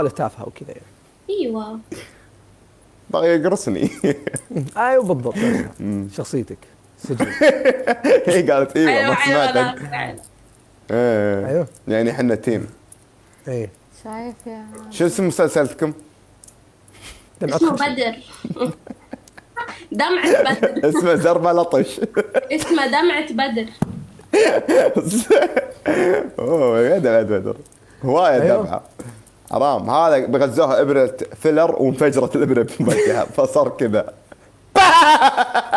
تافهه وكذا يعني. ايوه بغى يقرصني. ايوه بالضبط. شخصيتك سجن. هي قالت ايوه ما سمعتك. ايوه يعني احنا تيم. ايه شايف يا شو اسم مسلسلكم؟ اسمه بدر. دمعة بدر. اسمه زربة لطش. اسمه دمعة بدر. اوه يا بدر هواية أيوه. دمعة حرام. هذا بغزوها ابرة فيلر وانفجرت الابرة بوجهها فصار كذا.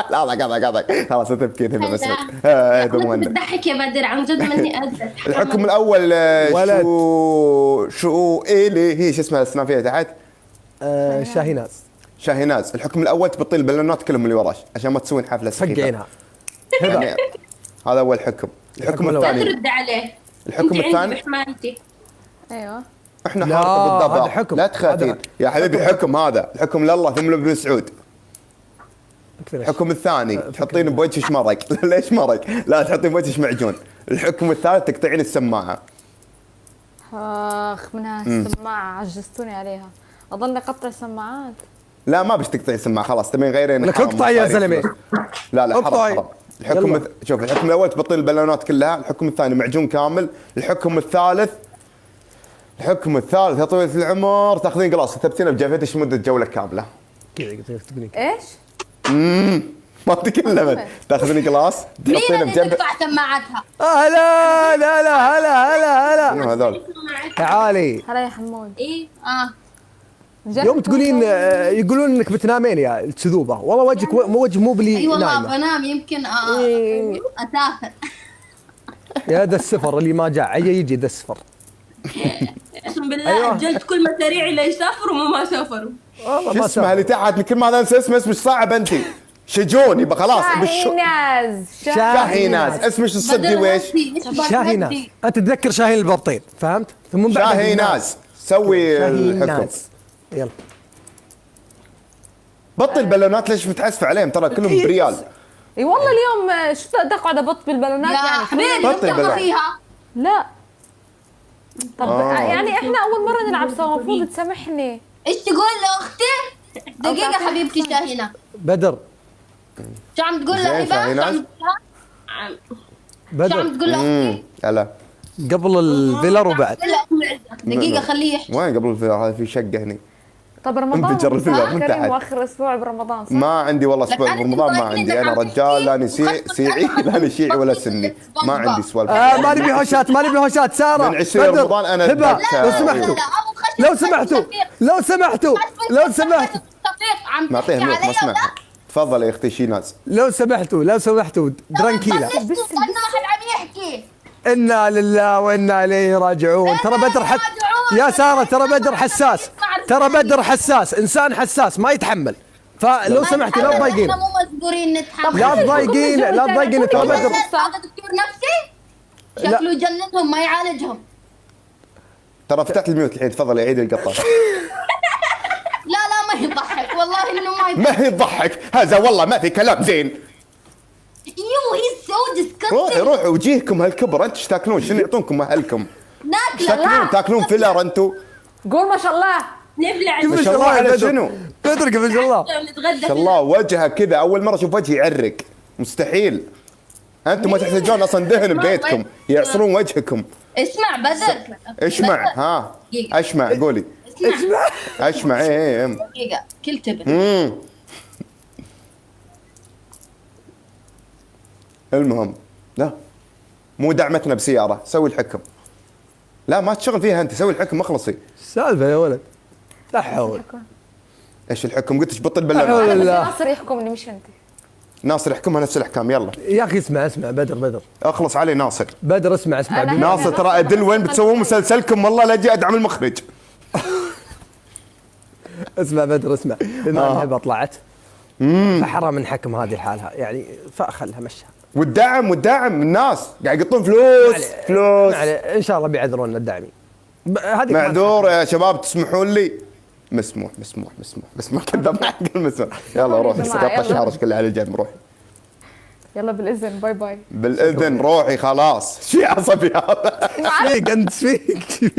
لا قطع خلاص تبكي هنا بس. هذا مهند. بتضحك يا بدر عن جد مني قادرة. الحكم الاول شو الي هي شو اسمها السنة فيها تحت. شاهيناز. شاهيناز. الحكم الاول تبطل البالونات كلهم اللي وراش عشان ما تسوين حفله سخيفه. فقعينها. يعني هذا اول حكم. الحكم لا الثاني. ترد عليه. الحكم انت الثاني. عندي بحمايتي. ايوه احنا لا، حارة بالضبط. هذا حكم. لا تخافين هذا يا حبيبي. الحكم هذا الحكم لله ثم لابن سعود. الحكم الثاني تحطين بوجهك مرق. ليش مرق؟ لا تحطين بوجهك معجون. الحكم الثالث تقطعين السماعه. اخ منها السماعه عجزتوني عليها. اظل اقطع سماعات. لا ما بش تقطعين السماعه خلاص تبين غيرين. لك اقطع يا زلمه. لا اقطعي. حرام. الحكم شوف الحكم الاول تبطل البالونات كلها. الحكم الثاني معجون كامل. الحكم الثالث يا طويلة العمر تاخذين قلاص تثبتينه بجفتش مدة جولة كاملة. كذا تقولين ايش؟ ما تكلمت. تاخذين قلاص مين تحطينه اللي بجنب. تقطع سماعتها؟ لا لا لا هلا شنو هذول؟ تعالي. هلا يا حمود. ايه يوم تقولين يقولون انك بتنامين يا الكذوبه والله وجهك وجه مو بلي اي والله نايمه. بنام يمكن اسافر. يا ذا السفر اللي ما جاء يجي ذا السفر. اقسم بالله أيوة. اجلت كل مشاريعي اللي يسافروا وما سافروا. والله شو ما اسمها سافر. اللي تحت كل ما هذا انسى اسمه صعب انت. شجون يبقى خلاص شاهيناز. شاهيناز. اسمك الصدقي ويش؟ شاهيناز. انت تتذكر شاهين البرطين فهمت؟ ثم بعد شاهيناز. سوي الحكم. شاهيناز. يلا بطل بالونات ليش متحسف عليهم ترى كلهم بريال. اي والله اليوم شو بدي اقعد ابط بالبالونات يا يعني حبيبي بطل انت بالله. فيها. لا طب يعني احنا اول مره نلعب سوا المفروض تسامحني. ايش تقول لاختي؟ دقيقة حبيبتي شاهينة. بدر. شو عم تقول زين، لها هبة؟ شاهينة. شو بدر عم تقول لاختي؟ هلا قبل الفيلر وبعد. دقيقة خليه يحكي. وين قبل الفيلر هذا في شقه هني. طب رمضان انفجر الفيلر من كريم تحت. واخر اسبوع برمضان صح؟ ما عندي والله اسبوع لك أنا برمضان ما تبغى عندي. إذا انا عم رجال لا تحكي سيعي لا أنا شيعي ولا سني. ما عندي سوالف. ما نبي هوشات ما نبي هوشات ساره. من 20 بدر. رمضان أنا هبه لا، لو لا، سمحتوا لا، لو سمحتوا لو سمحتوا لو سمحتوا معطيه ميوت ما سمعها. تفضل يا اختي شيناز. لو سمحتوا درانكيلا. بس ما حد عم يحكي. انا لله وانا اليه راجعون. ترى بدر يا ساره ترى بدر حساس. ترى بدر حساس انسان حساس ما يتحمل. فلو سمحتي لا تضايقين. احنا مو مجبورين نتحمل. لا تضايقين ترى بدر. هذا دكتور نفسي شكله يجننهم ما يعالجهم. ترى فتحت الميوت الحين تفضل عيد القطه. لا ما يضحك والله انه ما يضحك. ما هي تضحك هذا والله ما في كلام زين. يو هي سو ديسكاستنج. روحوا وجيهكم هالكبر انتم ايش تاكلون؟ شنو يعطونكم اهلكم؟ ايش ناكله تاكلون؟ تاكلون فيلر انتم؟ قول ما شاء الله. نبلع ما شاء الله على شنو؟ بدر ما شاء الله. نتغدى. ما شاء الله وجهه كذا اول مره اشوف وجهي يعرق. مستحيل. انتم ما تحتاجون اصلا دهن ببيتكم يعصرون وجهكم. اسمع بدر. اشمع ها اشمع قولي. اشمع ايه دقيقة كل تبن. المهم لا مو دعمتنا بسيارة سوي الحكم. لا ما تشغل فيها انت سوي الحكم اخلصي. سالفه يا ولد لا حول. ايش الحكم؟ قلت بطل لا حول بالله. الله. ناصر يحكمني مش انت. ناصر يحكمها نفس الاحكام يلا. يا اخي اسمع بدر اخلص علي ناصر. بدر اسمع أنا ناصر ترى ادل وين بتسوون مسلسلكم والله لا اجي ادعم المخرج. اسمع بدر اسمع بما انها هبه طلعت فحرام نحكم هذه الحالة يعني فخلها مشها. والدعم الناس قاعد يقطون فلوس. ان شاء الله بيعذرون الداعمين. هذه معذور يا شباب تسمحون لي. مسموح كذا ما حق المسموح. يلا روح قطع شعرك كله على الجنب روح. يلا بالاذن، باي باي. بالاذن روحي خلاص. شي عصبي هذا. فيك انت فيك.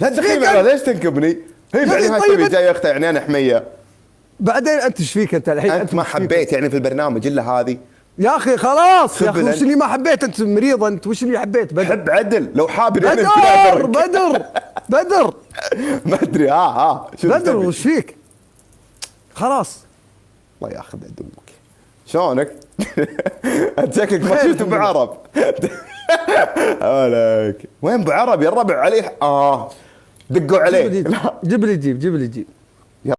لا دقيقة على ليش تنكبني؟ هي بعدين هاي طيب تبي جاي اختي عينين حمية. بعدين انت ايش فيك انت الحين؟ انت ما حبيت يعني في البرنامج الا هذه. يا اخي خلاص يا اخي، خبل وش اللي ما حبيت؟ انت مريض انت، وش اللي حبيت؟ بدر حب عدل لو حاب بدر ما ادري شو بدر تبي؟ وش فيك؟ خلاص الله ياخذ عدوك. شلونك؟ انت شكلك ما شفت ابو عرب. عليك وين ابو عرب يا الربع عليه؟ دقوا عليه. جيب لي جيب